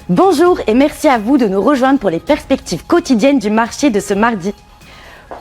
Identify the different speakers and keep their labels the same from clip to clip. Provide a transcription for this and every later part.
Speaker 1: Bonjour et merci à vous de nous rejoindre pour les perspectives quotidiennes du marché de ce mardi.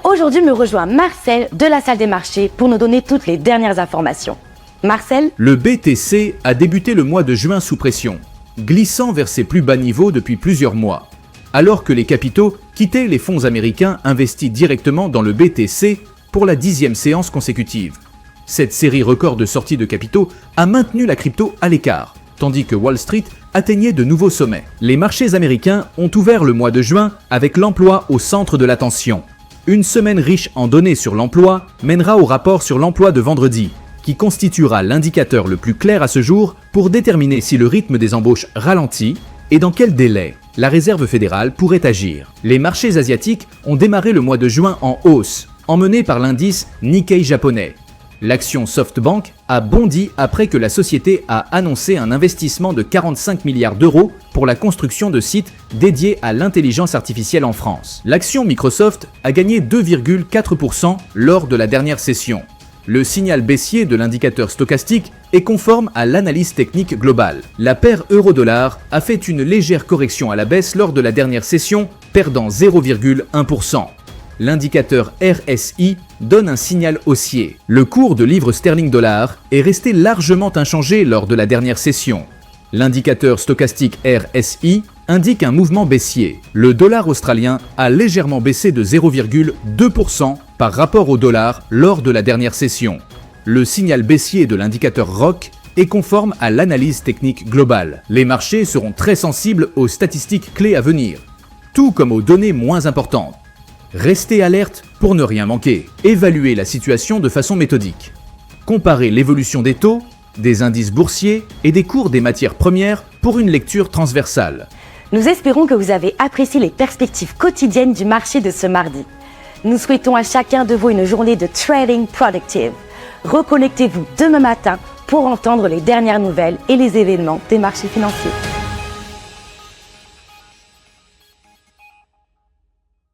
Speaker 1: Aujourd'hui me rejoint Marcel de la salle des marchés pour nous donner toutes les dernières informations. Marcel?
Speaker 2: Le BTC a débuté le mois de juin sous pression, glissant vers ses plus bas niveaux depuis plusieurs mois, alors que les capitaux quittaient les fonds américains investis directement dans le BTC pour la 10e séance consécutive. Cette série record de sorties de capitaux a maintenu la crypto à l'écart, tandis que Wall Street atteignait de nouveaux sommets. Les marchés américains ont ouvert le mois de juin avec l'emploi au centre de l'attention. Une semaine riche en données sur l'emploi mènera au rapport sur l'emploi de vendredi, qui constituera l'indicateur le plus clair à ce jour pour déterminer si le rythme des embauches ralentit et dans quel délai la Réserve fédérale pourrait agir. Les marchés asiatiques ont démarré le mois de juin en hausse, emmenés par l'indice Nikkei japonais. L'action SoftBank a bondi après que la société a annoncé un investissement de 45 milliards d'euros pour la construction de sites dédiés à l'intelligence artificielle en France. L'action Microsoft a gagné 2,4% lors de la dernière session. Le signal baissier de l'indicateur stochastique est conforme à l'analyse technique globale. La paire euro-dollar a fait une légère correction à la baisse lors de la dernière session, perdant 0,1%. L'indicateur RSI donne un signal haussier. Le cours de livre sterling-dollar est resté largement inchangé lors de la dernière session. L'indicateur stochastique RSI indique un mouvement baissier. Le dollar australien a légèrement baissé de 0,2% par rapport au dollar lors de la dernière session. Le signal baissier de l'indicateur ROC est conforme à l'analyse technique globale. Les marchés seront très sensibles aux statistiques clés à venir, tout comme aux données moins importantes. Restez alerte pour ne rien manquer. Évaluez la situation de façon méthodique. Comparez l'évolution des taux, des indices boursiers et des cours des matières premières pour une lecture transversale.
Speaker 1: Nous espérons que vous avez apprécié les perspectives quotidiennes du marché de ce mardi. Nous souhaitons à chacun de vous une journée de trading productive. Reconnectez-vous demain matin pour entendre les dernières nouvelles et les événements des marchés financiers.